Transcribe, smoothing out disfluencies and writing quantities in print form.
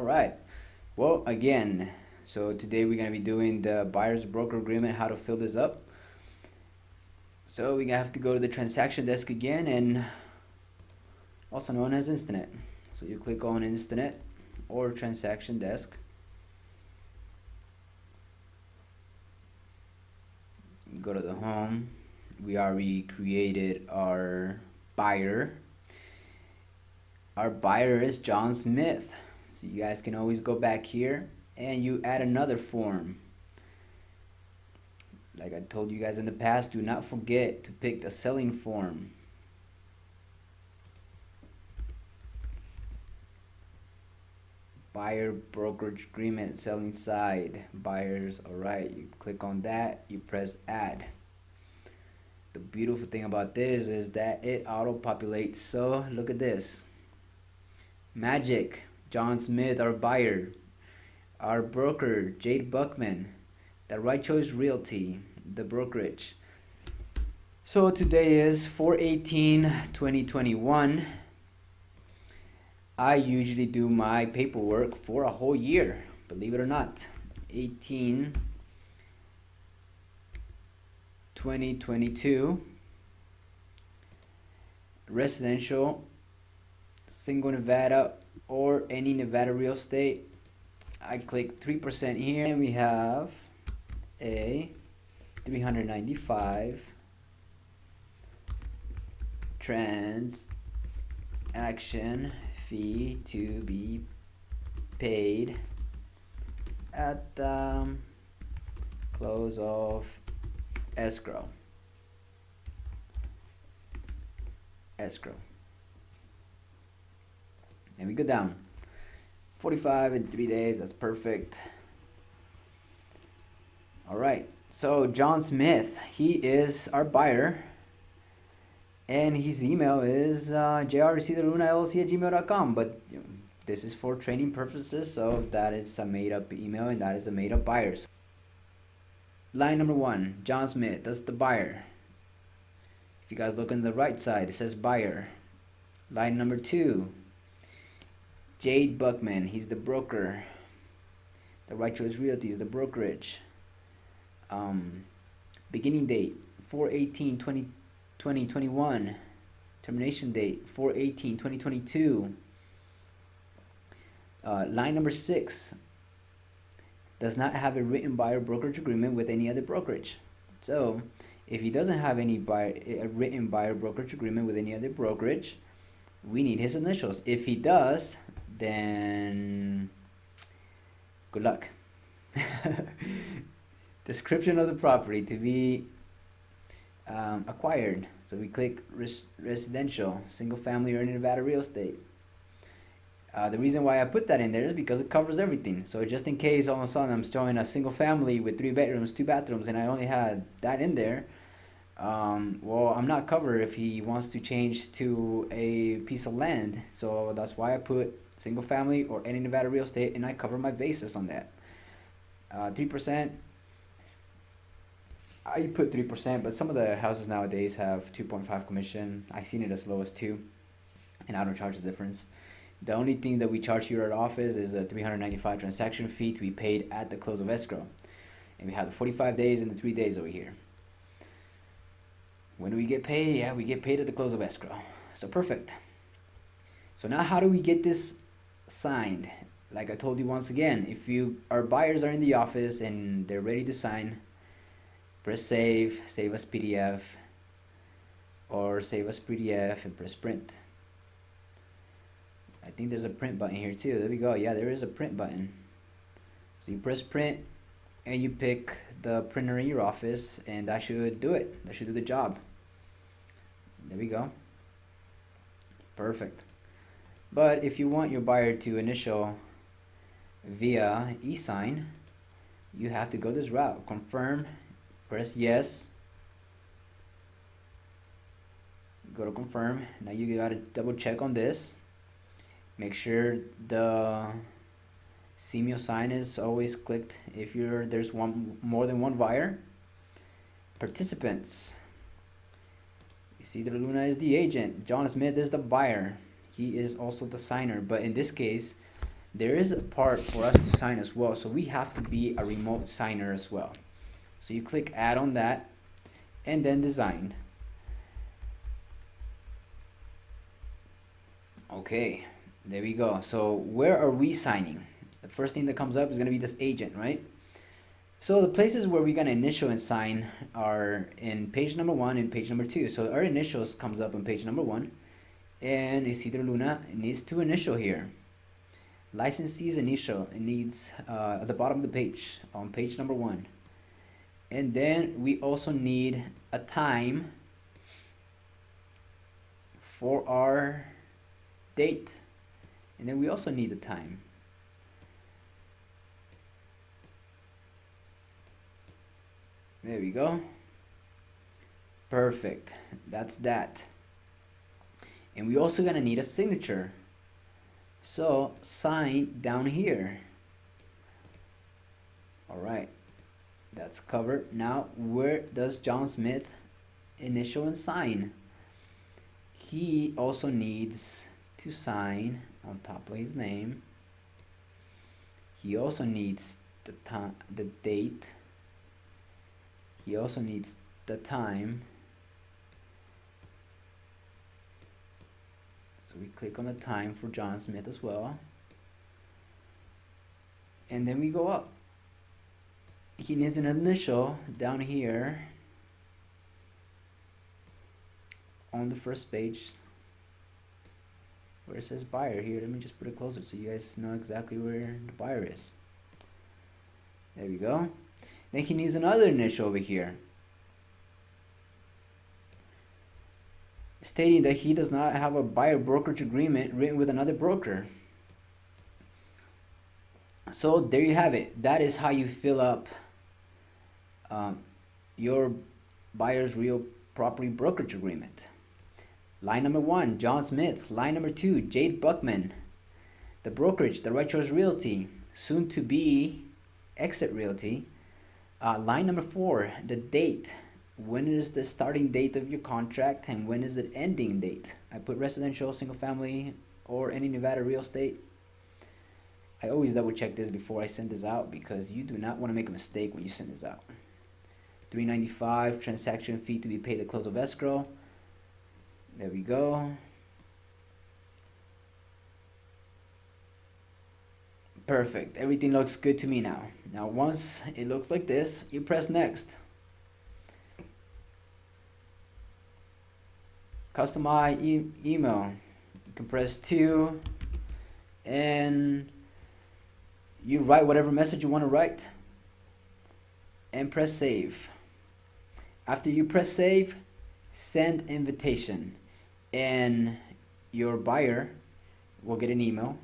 All right. Well, again, so today we're going to be doing the buyer's broker agreement, how to fill this up. So we have to go to the transaction desk again, and also known as Instanet. So you click on Instanet or transaction desk. Go to the home. We already created our buyer. Our buyer is John Smith. So you guys can always go back here and you add another form. Like I told you guys in the past, do not forget to pick the selling form. Buyer brokerage agreement, selling side, buyers. All right, you click on that, you press add. The beautiful thing about this is that it auto populates. So look at this. Magic, John Smith, our buyer. Our broker, Jade Buckman. The Right Choice Realty, the brokerage. So today is 4/18/2021. I usually do my paperwork for a whole year, believe it or not. 18/2022. Residential, single Nevada, or any Nevada real estate. I click 3% here, and we have a 395 transaction fee to be paid at the close of escrow. And we go down 45 in 3 days. That's perfect. All right, so John Smith, he is our buyer, and his email is jrcdeluna@gmail.com, but this is for training purposes, so that is a made-up email and that is a made-up buyer. Line number 1, John Smith, that's the buyer. If you guys look on the right side, it says buyer. Line number 2, Jade Buckman, he's the broker. The Right Choice Realty is the brokerage. Beginning date 4/18/2021. Termination date 4/18/2022. Line number 6, does not have a written buyer brokerage agreement with any other brokerage. So if he doesn't have a written buyer brokerage agreement with any other brokerage, we need his initials. If he does, then good luck. Description of the property to be acquired. So we click residential, single family, or Nevada real estate. The reason why I put that in there is because it covers everything. So just in case all of a sudden I'm showing a single family with 3 bedrooms, 2 bathrooms, and I only had that in there, well, I'm not covered if he wants to change to a piece of land. So that's why I put single family or any Nevada real estate, and I cover my basis on that. 3%. I put 3%, but some of the houses nowadays have 2.5 commission. I've seen it as low as 2, and I don't charge the difference. The only thing that we charge here at our office is a 395 transaction fee to be paid at the close of escrow. And we have the 45 days and the 3 days over here. When do we get paid? Yeah, we get paid at the close of escrow. So perfect. So now how do we get this signed? Like I told you once again, if our buyers are in the office and they're ready to sign, press save as PDF, or save as PDF and press print. I think there's a print button here too. There we go. Yeah, there is a print button. So you press print and you pick the printer in your office, and that should do it. That should do the job. There we go. Perfect. But if you want your buyer to initial via e-sign, you have to go this route. Confirm, press yes, go to confirm. Now you gotta double check on this. Make sure the Simio sign is always clicked if there's more than one buyer. Participants. Isidro Luna is the agent. John Smith is the buyer. He is also the signer, but in this case, there is a part for us to sign as well, so we have to be a remote signer as well. So you click add on that, and then design. Okay, there we go. So where are we signing? The first thing that comes up is going to be this agent, right? So the places where we're going to initial and sign are in page number 1 and page number 2. So our initials comes up on page number 1, and Isidro Luna needs to initial here. Licensee's initial, it needs at the bottom of the page on page number 1. And then we also need a time for our date, and then we also need the time. There we go. Perfect. That's that. And we also gonna need a signature. So sign down here. All right, that's covered. Now, where does John Smith initial and sign? He also needs to sign on top of his name. He also needs the time, the date. He also needs the time. So we click on the time for John Smith as well. And then we go up. He needs an initial down here on the first page where it says buyer here. Let me just put it closer so you guys know exactly where the buyer is. There we go. Then he needs another initial over here, stating that he does not have a buyer brokerage agreement written with another broker. So there you have it. That is how you fill up your buyer's real property brokerage agreement. Line number 1, John Smith. Line number 2, Jade Buckman. The brokerage, the Right Choice Realty, soon to be Exit Realty. Line number 4, the date. When is the starting date of your contract and when is the ending date? I put residential, single family, or any Nevada real estate. I always double check this before I send this out because you do not want to make a mistake when you send this out. $395 transaction fee to be paid at close of escrow. There we go. Perfect. Everything looks good to me now. Now once it looks like this, you press next. Customize email. You can press 2 and you write whatever message you want to write and press save. After you press save, send invitation, and your buyer will get an email